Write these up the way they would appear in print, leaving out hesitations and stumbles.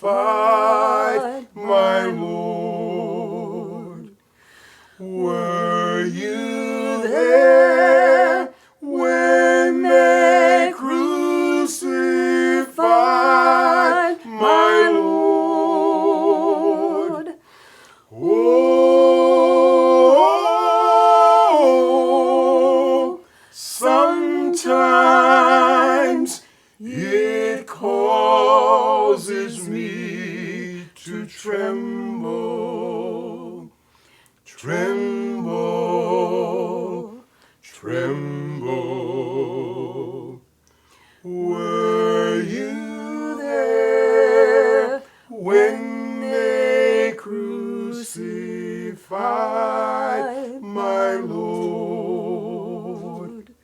crucified, my Lord. Were you there when they crucified my Lord? Oh, sometimes it causes me to tremble, tremble, tremble. Were you there when they crucified my Lord?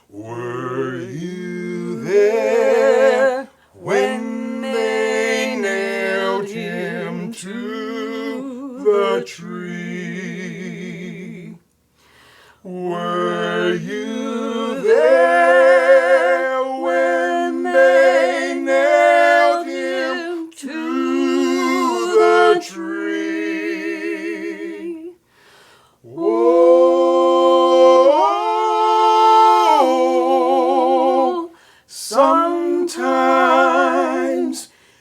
Were you there when they nailed him to the tree? Were you there when they nailed him to the tree? Oh, sometimes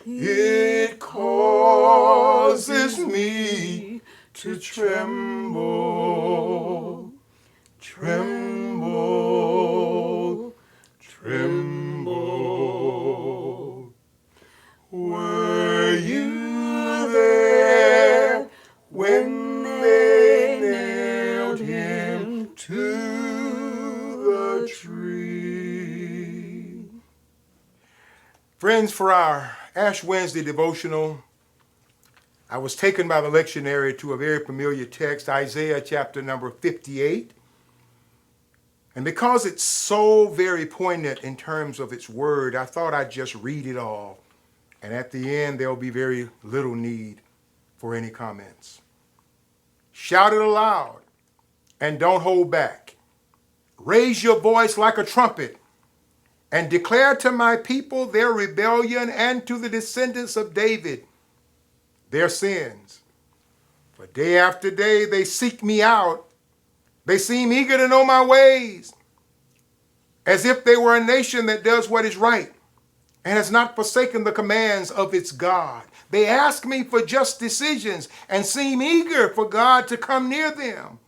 it causes me to tremble, tremble, tremble. Were you there when they nailed him to the tree? Friends, for our Ash Wednesday devotional, I was taken by the lectionary to a very familiar text, Isaiah chapter number 58. And because it's so very poignant in terms of its word, I thought I'd just read it all. And at the end, there'll be very little need for any comments. Shout it aloud and don't hold back. Raise your voice like a trumpet and declare to my people their rebellion and to the descendants of David their sins. For day after day they seek me out. They seem eager to know my ways, as if they were a nation that does what is right and has not forsaken the commands of its God. They ask me for just decisions and seem eager for God to come near them.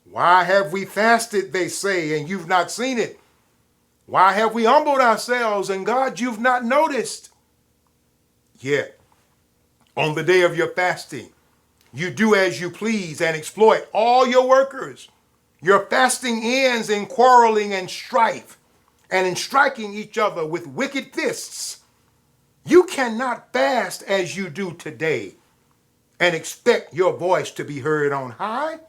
Why have we fasted, they say, and you've not seen it? Why have we humbled ourselves, and God, you've not noticed? Yet, on the day of your fasting, you do as you please and exploit all your workers. Your fasting ends in quarreling and strife and in striking each other with wicked fists. You cannot fast as you do today and expect your voice to be heard on high.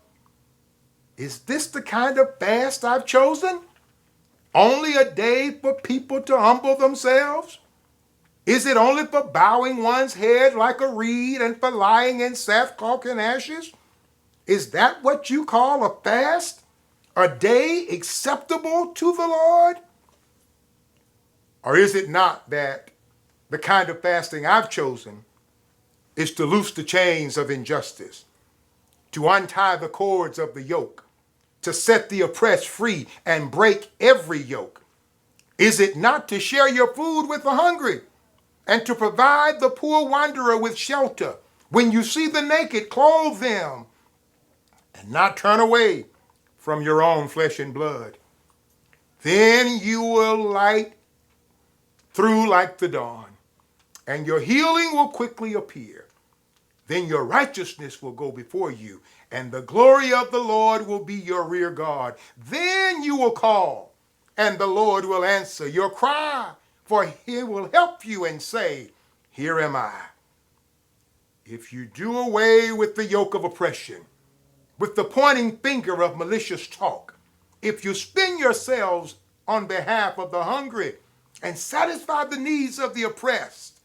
Is this the kind of fast I've chosen? Only a day for people to humble themselves? Is it only for bowing one's head like a reed and for lying in sackcloth and ashes? Is that what you call a fast? A day acceptable to the Lord? Or is it not that the kind of fasting I've chosen is to loose the chains of injustice, to untie the cords of the yoke, to set the oppressed free and break every yoke? Is it not to share your food with the hungry and to provide the poor wanderer with shelter? When you see the naked, clothe them and not turn away from your own flesh and blood. Then you will light through like the dawn, and your healing will quickly appear. Then your righteousness will go before you, and the glory of the Lord will be your rear guard. Then you will call, and the Lord will answer your cry, for he will help you and say, here am I. If you do away with the yoke of oppression, with the pointing finger of malicious talk, if you spend yourselves on behalf of the hungry and satisfy the needs of the oppressed,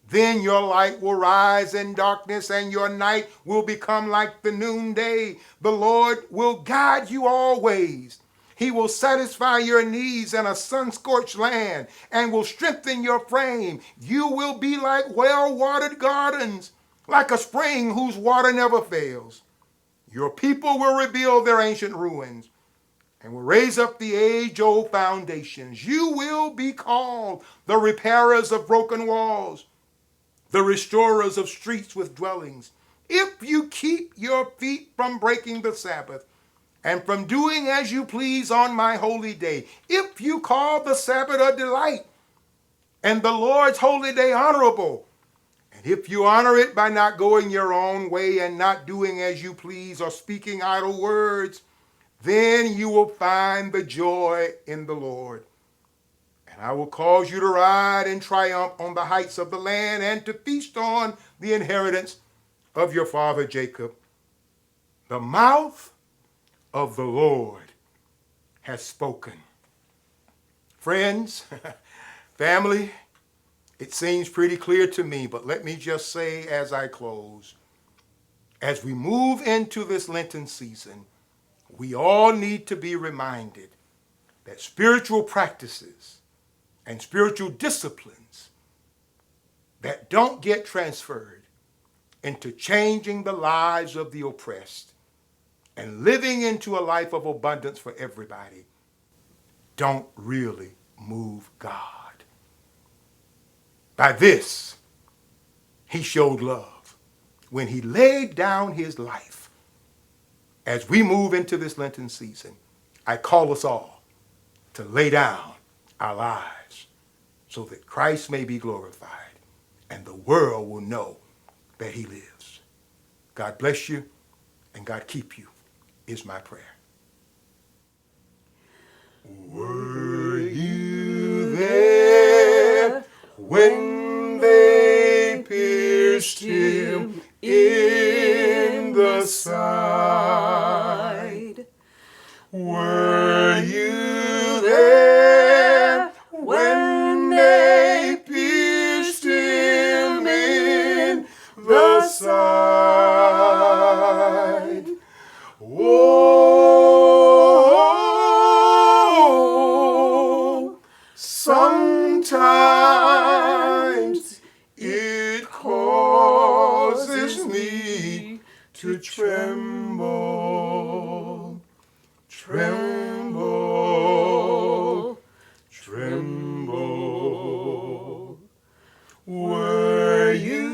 then your light will rise in darkness and your night will become like the noonday. The Lord will guide you always. He will satisfy your needs in a sun-scorched land and will strengthen your frame. You will be like well-watered gardens, like a spring whose water never fails. Your people will rebuild their ancient ruins and will raise up the age-old foundations. You will be called the repairers of broken walls, the restorers of streets with dwellings. If you keep your feet from breaking the Sabbath and from doing as you please on my holy day, if you call the Sabbath a delight and the Lord's holy day honorable, and if you honor it by not going your own way and not doing as you please or speaking idle words, then you will find the joy in the Lord. And I will cause you to ride in triumph on the heights of the land and to feast on the inheritance of your father Jacob. The mouth of the Lord has spoken. Friends, family, it seems pretty clear to me, but let me just say as I close, as we move into this Lenten season, we all need to be reminded that spiritual practices and spiritual disciplines that don't get transferred into changing the lives of the oppressed and living into a life of abundance for everybody don't really move God. By this, he showed love when he laid down his life. As we move into this Lenten season, I call us all to lay down our lives so that Christ may be glorified and the world will know that he lives. God bless you and God keep you is my prayer. Were you there when they pierced him in the side? Were you there when they pierced him in the side? Oh, sometimes it causes me to tremble, tremble, tremble. Were you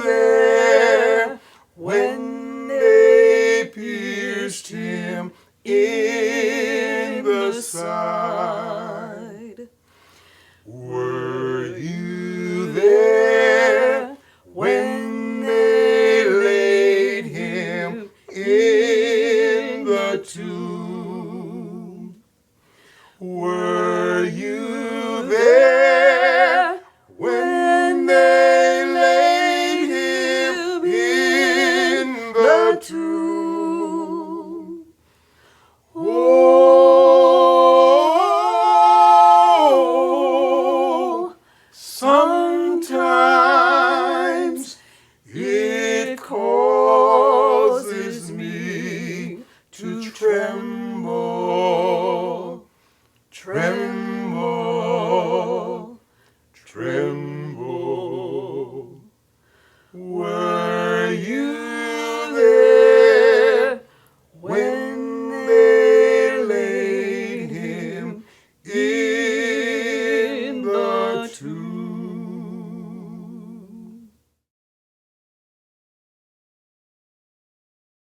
there when they pierced him in the side? Were you there when they laid him in the tomb? Were you there when they laid him in the tomb? Oh, sometimes it causes me to tremble, tremble, tremble.